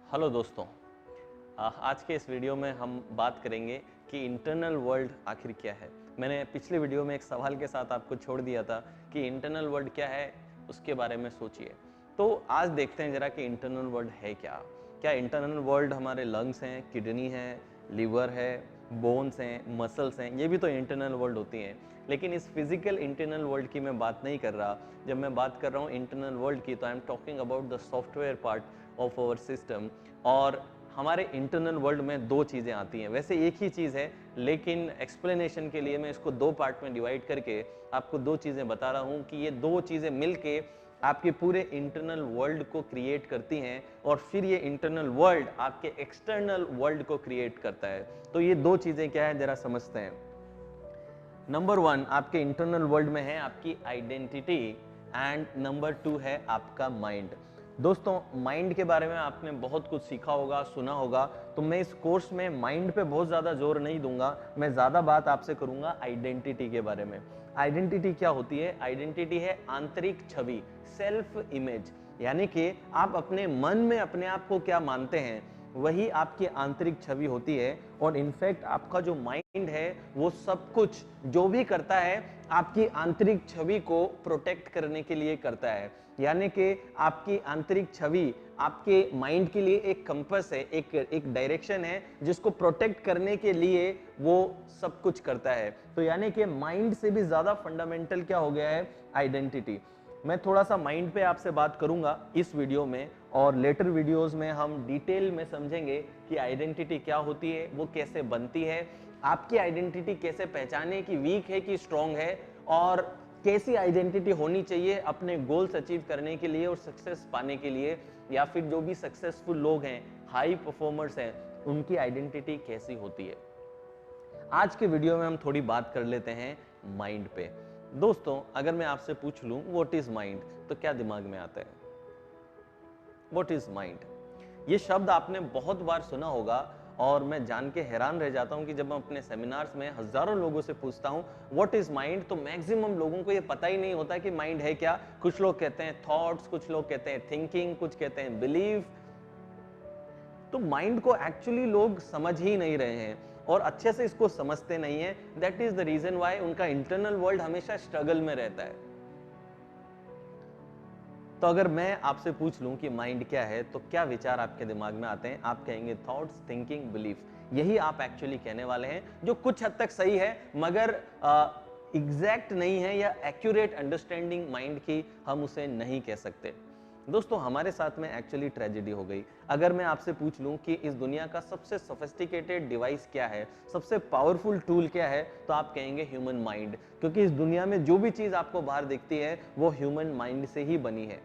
Hello दोस्तों। आज के इस वीडियो में हम बात करेंगे कि इंटरनल वर्ल्ड आखिर क्या है। मैंने पिछले वीडियो में एक सवाल के साथ आपको छोड़ दिया था कि इंटरनल वर्ल्ड क्या है, उसके बारे में सोचिए। तो आज देखते हैं जरा कि इंटरनल वर्ल्ड है क्या। क्या इंटरनल वर्ल्ड हमारे लंग्स हैं, किडनी है, लिवर है, बोन्स हैं, मसल्स हैं, ये भी तो इंटरनल वर्ल्ड होती हैं। लेकिन इस फिजिकल इंटरनल वर्ल्ड की मैं बात नहीं कर रहा। जब मैं बात कर रहा हूँ इंटरनल वर्ल्ड की, तो I am talking about the software part of our system. और हमारे इंटरनल वर्ल्ड में दो चीज़ें आती हैं, वैसे एक ही चीज़ है, लेकिन एक्सप्लेनेशन के लिए मैं इसको दो पार्ट में डिवाइड करके आपको दो चीज़ें बता रहा हूँ कि ये दो चीज़ें मिलके आपके पूरे इंटरनल वर्ल्ड को क्रिएट करती हैं और फिर ये इंटरनल वर्ल्ड आपके एक्सटर्नल वर्ल्ड को क्रिएट करता है। तो ये दो चीज़ें क्या है, जरा समझते हैं। नंबर वन, आपके इंटरनल वर्ल्ड में है आपकी आइडेंटिटी एंड नंबर टू है आपका माइंड। दोस्तों, माइंड के बारे में आपने बहुत कुछ सीखा होगा, सुना होगा, तो मैं इस कोर्स में माइंड पे बहुत ज़्यादा जोर नहीं दूंगा। मैं ज़्यादा बात आपसे करूंगा आइडेंटिटी के बारे में। आइडेंटिटी क्या होती है? आइडेंटिटी है आंतरिक छवि, सेल्फ इमेज। यानी कि आप अपने मन में अपने आप को क्या मानते हैं, वही आपकी आंतरिक छवि होती है। और इनफैक्ट आपका जो माइंड है वो सब कुछ जो भी करता है आपकी आंतरिक छवि को प्रोटेक्ट करने के लिए करता है। यानी कि आपकी आंतरिक छवि आपके माइंड के लिए एक कंपास है, एक डायरेक्शन है जिसको प्रोटेक्ट करने के लिए वो सब कुछ करता है। तो यानी कि माइंड से भी ज्यादा फंडामेंटल क्या हो गया है? आइडेंटिटी। मैं थोड़ा सा माइंड पे आपसे बात करूंगा इस वीडियो में, और लेटर वीडियोस में हम डिटेल में समझेंगे कि आइडेंटिटी क्या होती है, वो कैसे बनती है, आपकी आइडेंटिटी कैसे पहचाने कि वीक है कि स्ट्रांग है, और कैसी आइडेंटिटी होनी चाहिए अपने गोल्स अचीव करने के लिए और सक्सेस पाने के लिए, या फिर जो भी सक्सेसफुल लोग हैं, हाई परफॉर्मर्स हैं, उनकी आइडेंटिटी कैसी होती है। आज के वीडियो में हम थोड़ी बात कर लेते हैं माइंड पे। दोस्तों, अगर मैं आपसे पूछ लूं व्हाट इज माइंड, तो क्या दिमाग में आता है? What is mind? ये शब्द आपने बहुत बार सुना होगा, और मैं जान के हैरान रह जाता हूं कि जब मैं अपने सेमिनार्स में हजारों लोगों से पूछता हूं व्हाट इज माइंड, तो मैक्सिमम लोगों को ये पता ही नहीं होता कि माइंड है क्या। कुछ लोग कहते हैं थॉट्स, कुछ लोग कहते हैं थिंकिंग, कुछ कहते हैं बिलीव। तो माइंड को एक्चुअली लोग समझ ही नहीं रहे हैं और अच्छे से इसको समझते नहीं है। That is the reason why उनका इंटरनल वर्ल्ड हमेशा स्ट्रगल में रहता है। तो अगर मैं आपसे पूछ लूं कि माइंड क्या है, तो क्या विचार आपके दिमाग में आते हैं? आप कहेंगे थॉट्स, थिंकिंग, बिलीफ। यही आप एक्चुअली कहने वाले हैं, जो कुछ हद तक सही है, मगर एग्जैक्ट नहीं है, या एक्यूरेट अंडरस्टैंडिंग माइंड की हम उसे नहीं कह सकते। दोस्तों, हमारे साथ में एक्चुअली ट्रेजेडी हो गई। अगर मैं आपसे पूछ लूं कि इस दुनिया का सबसे सोफिस्टिकेटेड डिवाइस क्या है, सबसे पावरफुल टूल क्या है, तो आप कहेंगे ह्यूमन माइंड। क्योंकि इस दुनिया में जो भी चीज आपको बाहर दिखती है वो ह्यूमन माइंड से ही बनी है।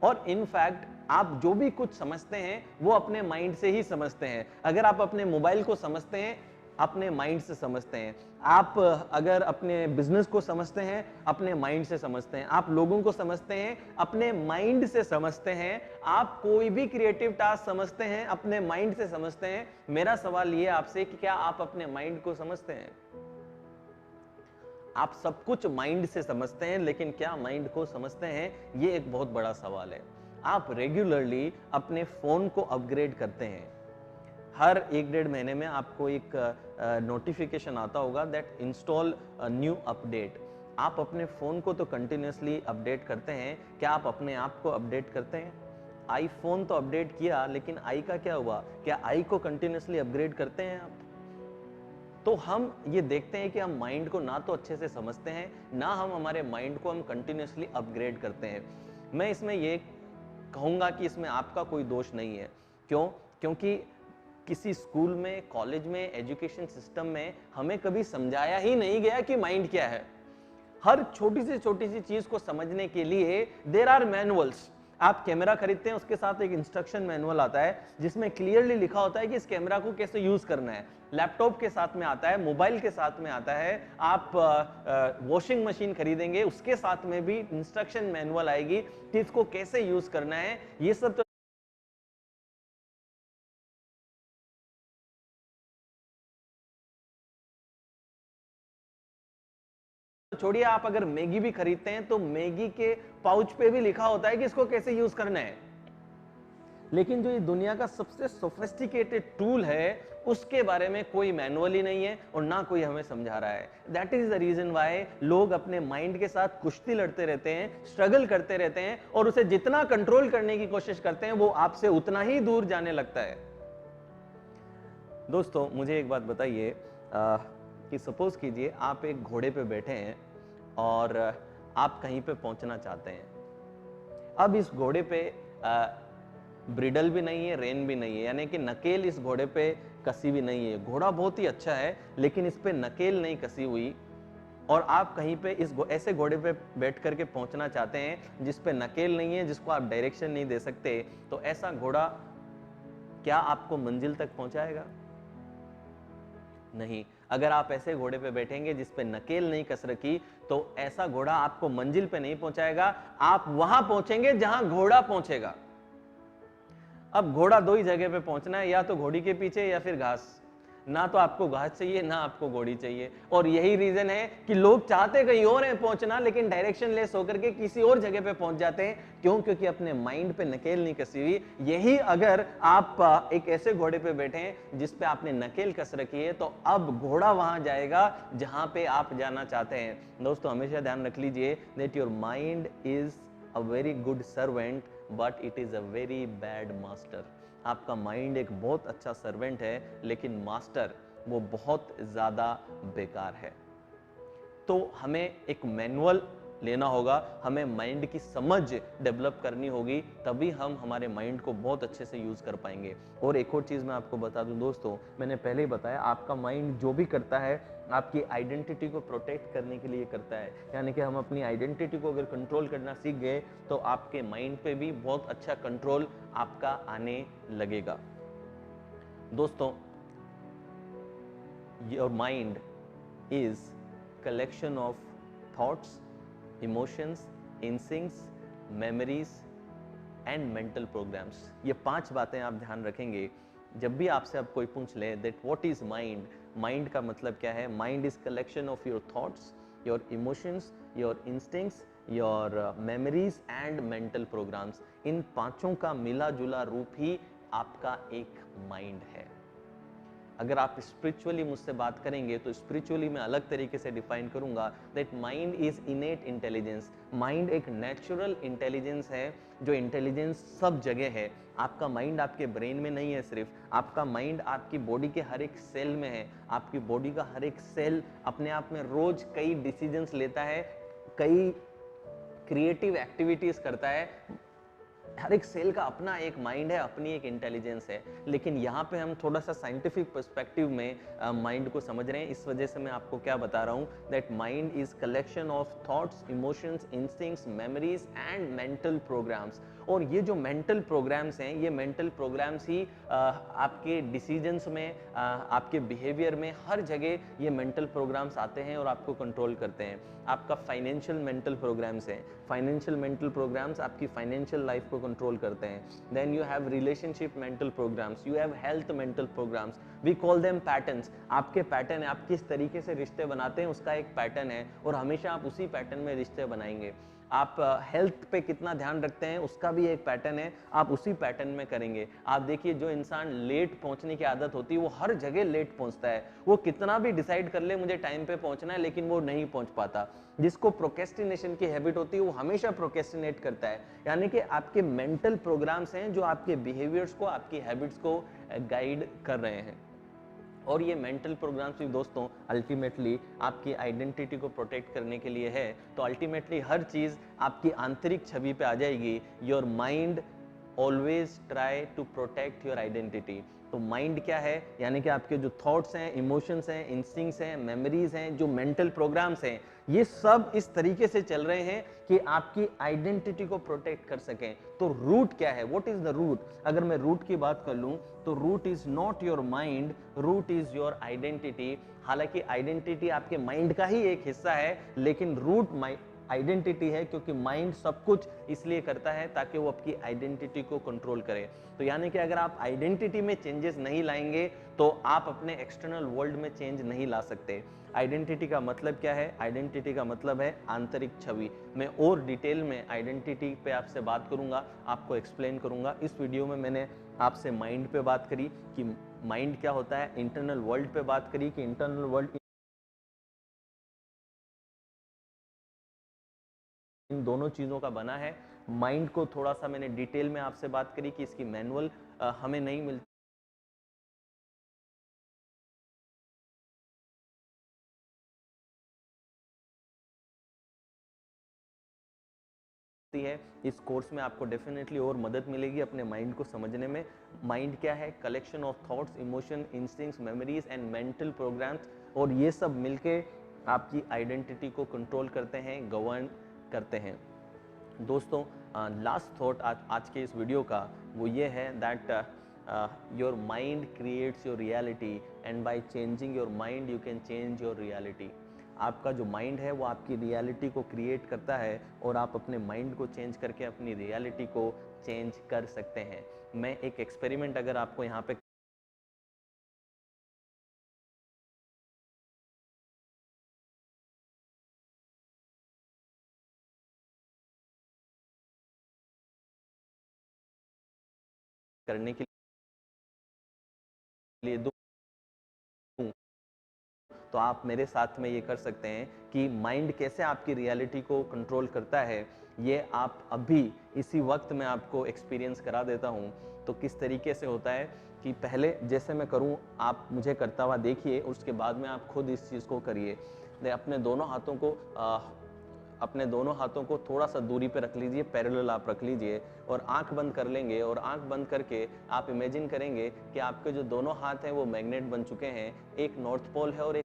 और इनफैक्ट आप जो भी कुछ समझते हैं वो अपने माइंड से ही समझते हैं। अगर आप अपने मोबाइल को समझते हैं, अपने माइंड से समझते हैं। आप अगर अपने बिजनेस को समझते हैं, अपने माइंड से समझते हैं। आप लोगों को समझते हैं, अपने माइंड से समझते हैं। आप कोई भी क्रिएटिव टास्क समझते हैं, अपने माइंड से समझते हैं। मेरा सवाल ये आपसे कि क्या आप अपने माइंड को समझते हैं? आप सब कुछ माइंड से समझते हैं, लेकिन क्या माइंड को समझते हैं? ये एक बहुत बड़ा सवाल है। आप रेगुलरली अपने फोन को अपग्रेड करते हैं। हर एक डेढ़ महीने में आपको एक नोटिफिकेशन आता होगा दैट इंस्टॉल न्यू अपडेट। आप अपने फोन को तो कंटिन्यूसली अपडेट करते हैं। क्या आप अपने आप को अपडेट करते हैं? आईफोन तो अपडेट किया, लेकिन आई का क्या हुआ? क्या आई को कंटिन्यूसली अपग्रेड करते हैं आप? तो हम ये देखते हैं कि हम माइंड को ना तो अच्छे से समझते हैं, ना हम हमारे माइंड को हम कंटिन्यूसली अपग्रेड करते हैं। मैं इसमें ये कहूंगा कि इसमें आपका कोई दोष नहीं है। क्यों? क्योंकि किसी स्कूल में, कॉलेज में, एजुकेशन सिस्टम में हमें कभी समझाया ही नहीं गया कि माइंड क्या है। हर छोटी सी चीज को समझने के लिए देयर आर मैनुअल्स। आप कैमरा खरीदते हैं, उसके साथ एक इंस्ट्रक्शन मैनुअल आता है जिसमें क्लियरली लिखा होता है कि इस कैमरा को कैसे यूज करना है। लैपटॉप के साथ में आता है, मोबाइल के साथ में आता है। आप वॉशिंग मशीन खरीदेंगे, उसके साथ में भी इंस्ट्रक्शन मैनुअल आएगी कि इसको कैसे यूज करना है। ये सब तो छोड़िए, आप अगर मैगी भी खरीदते हैं तो मैगी के पाउच पे भी लिखा होता है कि इसको कैसे यूज करना है। लेकिन जो ये दुनिया का सबसे सोफिस्टिकेटेड टूल है उसके बारे में कोई मैनुअल ही नहीं है और ना कोई हमें समझा रहा है। That is the reason why लोग अपने माइंड के साथ कुश्ती लड़ते रहते हैं, स्ट्रगल करते रहते हैं और उसे जितना कंट्रोल करने की कोशिश करते हैं वो आपसे उतना ही दूर जाने लगता है। दोस्तों मुझे एक बात बताइए कि सपोज कीजिए आप एक घोड़े पे बैठे हैं और आप कहीं पे पहुंचना चाहते हैं। अब इस घोड़े पे ब्रिडल भी नहीं है, रेन भी नहीं है, यानी कि नकेल इस घोड़े पे कसी भी नहीं है। घोड़ा बहुत ही अच्छा है लेकिन इस पे नकेल नहीं कसी हुई और आप कहीं पे इस ऐसे घोड़े पे बैठ करके पहुंचना चाहते हैं जिस पे नकेल नहीं है, जिसको आप डायरेक्शन नहीं दे सकते, तो ऐसा घोड़ा क्या आपको मंजिल तक पहुंचाएगा? नहीं। अगर आप ऐसे घोड़े पे बैठेंगे जिस पे नकेल नहीं कस रखी तो ऐसा घोड़ा आपको मंजिल पे नहीं पहुंचाएगा, आप वहां पहुंचेंगे जहां घोड़ा पहुंचेगा। अब घोड़ा दो ही जगह पे पहुंचना है, या तो घोड़ी के पीछे या फिर घास। ना तो आपको घास चाहिए ना आपको घोड़ी चाहिए, और यही रीजन है कि लोग चाहते कहीं और हैं पहुंचना लेकिन डायरेक्शन लेस होकर के किसी और जगह पे पहुंच जाते हैं। क्यों? क्योंकि अपने माइंड पे नकेल नहीं कसी हुई। यही अगर आप एक ऐसे घोड़े पे बैठे हैं जिस पे आपने नकेल कस रखी है तो अब घोड़ा वहां जाएगा जहां पे आप जाना चाहते हैं। दोस्तों हमेशा ध्यान रख लीजिए that your mind is a very good servant but it is a very bad master. आपका माइंड एक बहुत अच्छा सर्वेंट है लेकिन मास्टर वो बहुत ज्यादा बेकार है। तो हमें एक मैनुअल लेना होगा, हमें माइंड की समझ डेवलप करनी होगी, तभी हम हमारे माइंड को बहुत अच्छे से यूज कर पाएंगे। और एक और चीज मैं आपको बता दूं दोस्तों, मैंने पहले ही बताया आपका माइंड जो भी करता है आपकी आइडेंटिटी को प्रोटेक्ट करने के लिए करता है। यानी कि हम अपनी आइडेंटिटी को अगर कंट्रोल करना सीख गए तो आपके माइंड पे भी बहुत अच्छा कंट्रोल आपका आने लगेगा। दोस्तों your mind is collection of thoughts, emotions, instincts, memories and mental programs। ये 5 बातें आप ध्यान रखेंगे जब भी आपसे अब कोई पूछ ले that what is mind, mind का मतलब क्या है? Mind is collection of your thoughts, your emotions, your instincts, your memories and mental programs. इन पांचों का मिला जुला रूप ही आपका एक माइंड है। अगर आप स्पिरिचुअली मुझसे बात करेंगे तो स्पिरिचुअली मैं अलग तरीके से डिफाइन करूंगा that mind is इनेट intelligence. Mind एक नेचुरल इंटेलिजेंस है, जो इंटेलिजेंस सब जगह है। आपका माइंड आपके ब्रेन में नहीं है सिर्फ, आपका माइंड आपकी बॉडी के हर एक सेल में है। आपकी बॉडी का हर एक सेल अपने आप में रोज कई डिसीजंस लेता है, कई क्रिएटिव एक्टिविटीज करता है। हर एक सेल का अपना एक माइंड है, अपनी एक इंटेलिजेंस है। लेकिन यहाँ पे हम थोड़ा सा साइंटिफिक पर्सपेक्टिव में माइंड को समझ रहे हैं। इस वजह से मैं आपको क्या बता रहा हूँ that mind is collection of thoughts, emotions, instincts, memories and mental programs. और ये जो मेंटल प्रोग्राम्स हैं, ये मेंटल प्रोग्राम्स ही आपके डिसीजंस में, आपके बिहेवियर में, हर जगह ये मेंटल प्रोग्राम्स आते हैं और आपको कंट्रोल करते हैं। आपका फाइनेंशियल मेंटल प्रोग्राम्स है, फाइनेंशियल मेंटल प्रोग्राम्स आपकी फाइनेंशियल लाइफ को कंट्रोल करते हैं। Then you have relationship mental programs, you have health mental programs, we call them patterns. आपके पैटर्न है, आप किस तरीके से रिश्ते बनाते हैं उसका एक पैटर्न है और हमेशा आप उसी पैटर्न में रिश्ते बनाएंगे। आप हेल्थ पे कितना ध्यान रखते हैं उसका भी एक पैटर्न है, आप उसी पैटर्न में करेंगे। आप देखिए जो इंसान लेट पहुंचने की आदत होती है वो हर जगह लेट पहुंचता है। वो कितना भी डिसाइड कर ले मुझे टाइम पे पहुंचना है लेकिन वो नहीं पहुंच पाता। जिसको प्रोक्रेस्टिनेशन की हैबिट होती है वो हमेशा प्रोक्रेस्टिनेट करता है। यानी कि आपके मेंटल प्रोग्राम्स हैं जो आपके बिहेवियर्स को, आपकी हैबिट्स को गाइड कर रहे हैं। और ये मेंटल प्रोग्राम्स भी दोस्तों अल्टीमेटली आपकी आइडेंटिटी को प्रोटेक्ट करने के लिए है। तो अल्टीमेटली हर चीज आपकी आंतरिक छवि पे आ जाएगी। Your mind always try to protect your identity. तो माइंड क्या है? यानी कि आपके जो थॉट्स हैं, इमोशंस हैं, इंस्टिंक्ट्स हैं, मेमोरीज हैं, जो मेंटल प्रोग्राम्स हैं, ये सब इस तरीके से चल रहे हैं कि आपकी आइडेंटिटी को प्रोटेक्ट कर सकें। तो रूट क्या है? What is the root? अगर मैं रूट की बात कर लूं तो root is not your mind, root is your identity. हालांकि आइडेंटिटी आपके माइंड का ही एक हिस्सा है लेकिन रूट आइडेंटिटी है, क्योंकि माइंड सब कुछ इसलिए करता है ताकि वो आपकी आइडेंटिटी को कंट्रोल करे। तो यानी कि अगर आप आइडेंटिटी में चेंजेस नहीं लाएंगे तो आप अपने एक्सटर्नल वर्ल्ड में चेंज नहीं ला सकते। आइडेंटिटी का मतलब क्या है? आइडेंटिटी का मतलब है आंतरिक छवि। मैं और डिटेल में आइडेंटिटी पे आपसे बात करूंगा, आपको एक्सप्लेन करूंगा। इस वीडियो में मैंने आपसे माइंड पे बात करी कि माइंड क्या होता है, इंटरनल वर्ल्ड पे बात करी कि इंटरनल वर्ल्ड इन दोनों चीज़ों का बना है। माइंड को थोड़ा सा मैंने डिटेल में आपसे बात करी कि इसकी मैनुअल हमें नहीं मिलती है। इस कोर्स में आपको डेफिनेटली और मदद मिलेगी अपने माइंड को समझने में। माइंड क्या है? Collection of thoughts, emotion, instincts, memories and mental programs, और ये सब मिलके आपकी आइडेंटिटी को कंट्रोल करते हैं, गवर्न करते हैं। दोस्तों, लास्ट थॉट आज के इस वीडियो का वो ये है that your mind creates your reality and by changing your mind you can change your reality. आपका जो माइंड है वो आपकी रियलिटी को क्रिएट करता है और आप अपने माइंड को चेंज करके अपनी रियलिटी को चेंज कर सकते हैं। मैं एक एक्सपेरिमेंट अगर आपको यहाँ पे करने के लिए दूं तो आप मेरे साथ में ये कर सकते हैं कि माइंड कैसे आपकी रियलिटी को कंट्रोल करता है, ये आप अभी इसी वक्त मैं आपको एक्सपीरियंस करा देता हूँ। तो किस तरीके से होता है कि पहले जैसे मैं करूँ आप मुझे करता हुआ देखिए, उसके बाद में आप खुद इस चीज़ को करिए। अपने दोनों हाथों को थोड़ा सा दूरी पे रख लीजिए, पैरेलल आप रख लीजिए और आंख बंद कर लेंगे। और आंख बंद करके आप इमेजिन करेंगे कि आपके जो दोनों हाथ हैं वो मैग्नेट बन चुके हैं। एक नॉर्थ पोल है और एक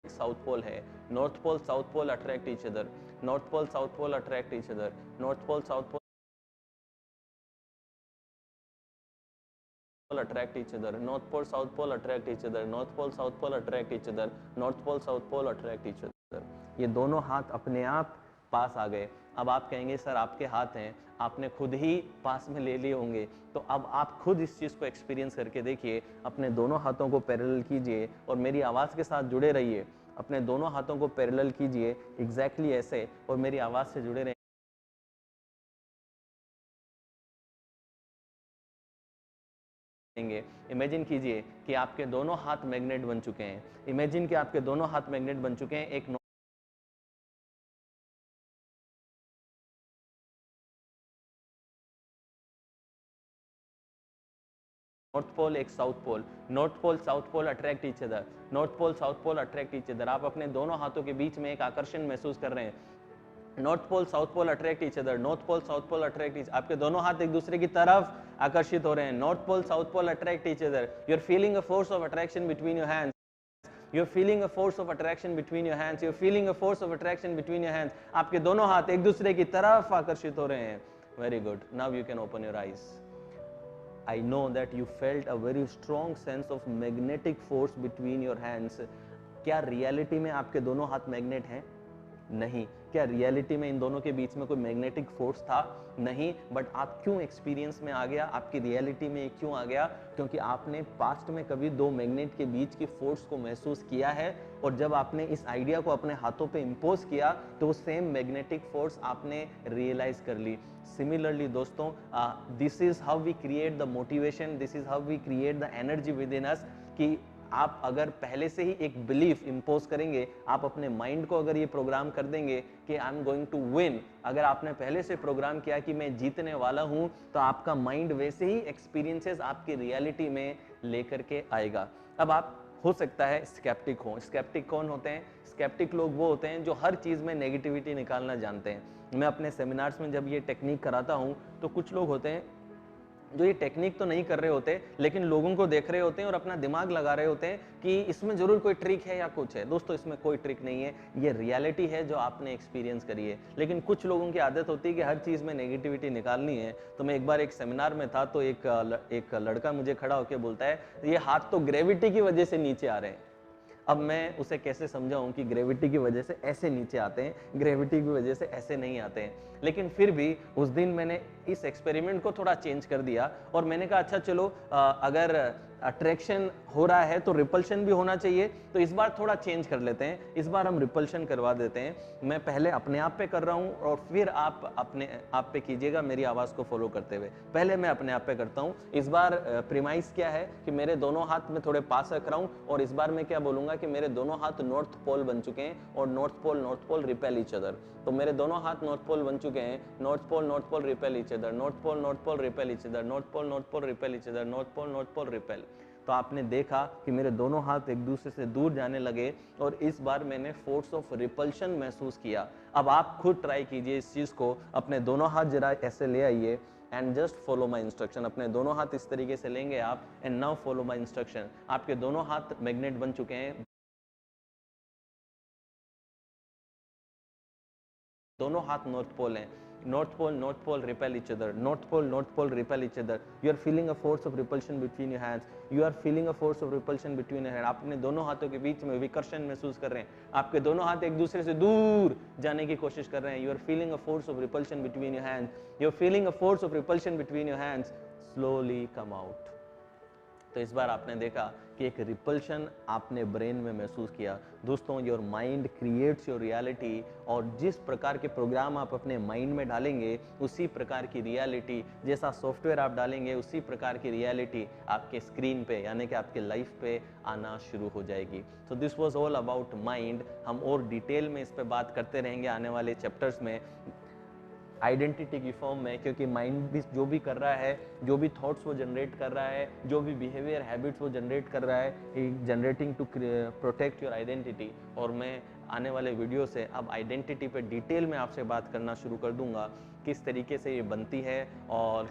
साउथ पोल है। North pole south pole attract each other, north pole south pole attract each other, north pole south pole attract each other, north pole south pole attract each other, north pole south pole attract each other, north pole south pole attract each other। ये दोनों हाथ अपने आप पास आ गए। अब आप कहेंगे sir आपके हाथ हैं, आपने खुद ही पास में ले लिए होंगे। तो अब आप खुद इस चीज़ को एक्सपीरियंस करके देखिए। अपने दोनों हाथों को पैरेलल कीजिए और मेरी आवाज़ के साथ जुड़े रहिए। अपने दोनों हाथों को पैरेलल कीजिए एग्जैक्टली ऐसे और मेरी आवाज़ से जुड़े रहिए। इमेजिन कीजिए कि आपके दोनों हाथ मैग्नेट बन चुके हैं। इमेजिन कि आपके दोनों हाथ मैग्नेट बन चुके हैं। एक नॉर्थ पोल एक south pole, north pole south pole attract each other, north pole south pole attract each other. आप अपने दोनों हाथों के बीच में एक आकर्षण महसूस कर रहे हैं। North pole south pole attract each other, north pole south pole attract each, आपके दोनों हाथ एक दूसरे की तरफ आकर्षित हो रहे हैं। North pole south pole attract each other, you are feeling a force of attraction between your hands, you're feeling a force of attraction between your hands, you're feeling a force of attraction between your hands। आपके दोनों हाथ एक दूसरे की तरफ आकर्षित हो रहे हैं। Very good, now you can open your eyes. I know that you felt a very strong sense of magnetic force between your hands। क्या रियलिटी में आपके दोनों हाथ मैग्नेट हैं? नहीं। क्या रियलिटी में इन दोनों के बीच में कोई मैग्नेटिक फोर्स था? नहीं। बट आप क्यों एक्सपीरियंस में आ गया, आपकी रियलिटी में क्यों आ गया? क्योंकि आपने पास्ट में कभी दो मैग्नेट के बीच की फोर्स को महसूस किया है और जब आपने इस आइडिया को अपने हाथों पे इम्पोज किया तो वो सेम मैग्नेटिक फोर्स आपने रियलाइज कर ली। सिमिलरली दोस्तों, this is how we create the motivation, this is how we create the energy within us. कि आप अगर पहले से ही एक बिलीफ इंपोज करेंगे, आप अपने माइंड को अगर ये प्रोग्राम कर देंगे कि I am going to win, अगर आपने पहले से प्रोग्राम किया कि मैं जीतने वाला हूं, तो आपका माइंड वैसे ही एक्सपीरियंसेस आपकी रियलिटी में लेकर के आएगा। अब आप हो सकता है स्केप्टिक हो। स्केप्टिक कौन होते हैं? स्केप्टिक लोग वो होते हैं जो हर चीज़ में नेगेटिविटी निकालना जानते हैं। मैं अपने सेमिनार्स में जब ये टेक्निक कराता हूँ तो कुछ लोग होते हैं जो ये टेक्निक तो नहीं कर रहे होते, लेकिन लोगों को देख रहे होते हैं और अपना दिमाग लगा रहे होते हैं कि इसमें जरूर कोई ट्रिक है या कुछ है। दोस्तों, इसमें कोई ट्रिक नहीं है, ये रियलिटी है जो आपने एक्सपीरियंस करी है। लेकिन कुछ लोगों की आदत होती है कि हर चीज़ में नेगेटिविटी निकालनी है। तो मैं एक बार एक सेमिनार में था, तो एक लड़का मुझे खड़ा होकर बोलता है, ये हाथ तो ग्रेविटी की वजह से नीचे आ रहे हैं। अब मैं उसे कैसे समझाऊं कि ग्रेविटी की वजह से ऐसे नीचे आते हैं, ग्रेविटी की वजह से ऐसे नहीं आते हैं। लेकिन फिर भी उस दिन मैंने इस एक्सपेरिमेंट को थोड़ा चेंज कर दिया और मैंने कहा अच्छा चलो, अगर अट्रैक्शन हो रहा है तो रिपल्शन भी होना चाहिए, तो इस बार थोड़ा चेंज कर लेते हैं, इस बार हम रिपल्शन करवा देते हैं। मैं पहले अपने आप पे कर रहा हूं और फिर आप अपने आप पे कीजिएगा मेरी आवाज को फॉलो करते हुए। पहले मैं अपने आप पे करता हूं। इस बार प्रीमाइस क्या है कि मेरे दोनों हाथ में थोड़े पास रख रहा हूं और इस बार मैं क्या बोलूंगा कि मेरे दोनों हाथ नॉर्थ पोल बन चुके हैं और north pole repel each other. तो मेरे दोनों हाथ नॉर्थ पोल बन चुके हैं, north pole repel each other, north pole repel each other, north pole repel each other, north pole repel. तो आपने देखा कि मेरे दोनों हाथ एक दूसरे से दूर जाने लगे और इस बार मैंने फोर्स ऑफ रिपल्शन महसूस किया। अब आप खुद ट्राई कीजिए इस चीज को, अपने दोनों हाथ जरा ऐसे ले आइए and just follow my instruction. अपने दोनों हाथ इस तरीके से लेंगे आप and now follow my instruction. आपके दोनों हाथ मैग्नेट बन चुके हैं, दोनों हाथ नॉर्थ पोल हैं। North pole repel each other, north pole repel each other। You are feeling a force of repulsion between your hands, you are feeling a force of repulsion between your hand. आप अपने दोनों हाथों के बीच में विकर्षण महसूस कर रहे हैं, आपके दोनों हाथ एक दूसरे से दूर जाने की कोशिश कर रहे हैं। You are feeling a force of repulsion between your hands, you are feeling a force of repulsion between your hands, slowly come out. तो इस बार आपने देखा कि एक रिपल्शन आपने ब्रेन में महसूस किया। दोस्तों, your mind creates your reality, और जिस प्रकार के प्रोग्राम आप अपने माइंड में डालेंगे उसी प्रकार की रियलिटी, जैसा सॉफ्टवेयर आप डालेंगे उसी प्रकार की रियलिटी आपके स्क्रीन पे यानी कि आपके लाइफ पे आना शुरू हो जाएगी। So this was all about mind. हम और डिटेल में इस पे बात करते रहेंगे आने वाले चैप्टर्स में, आइडेंटिटी की फॉर्म में, क्योंकि माइंड भी जो भी कर रहा है, जो भी थॉट्स वो जनरेट कर रहा है, जो भी बिहेवियर हैबिट्स वो जनरेट कर रहा है, generating to protect your identity. और मैं आने वाले वीडियो से अब आइडेंटिटी पे डिटेल में आपसे बात करना शुरू कर दूंगा, किस तरीके से ये बनती है और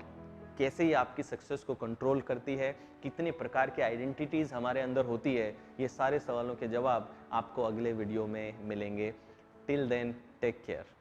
कैसे ये आपकी सक्सेस को कंट्रोल करती है, कितने प्रकार की आइडेंटिटीज़ हमारे अंदर होती है। ये सारे सवालों के जवाब आपको अगले वीडियो में मिलेंगे। Till then, take care.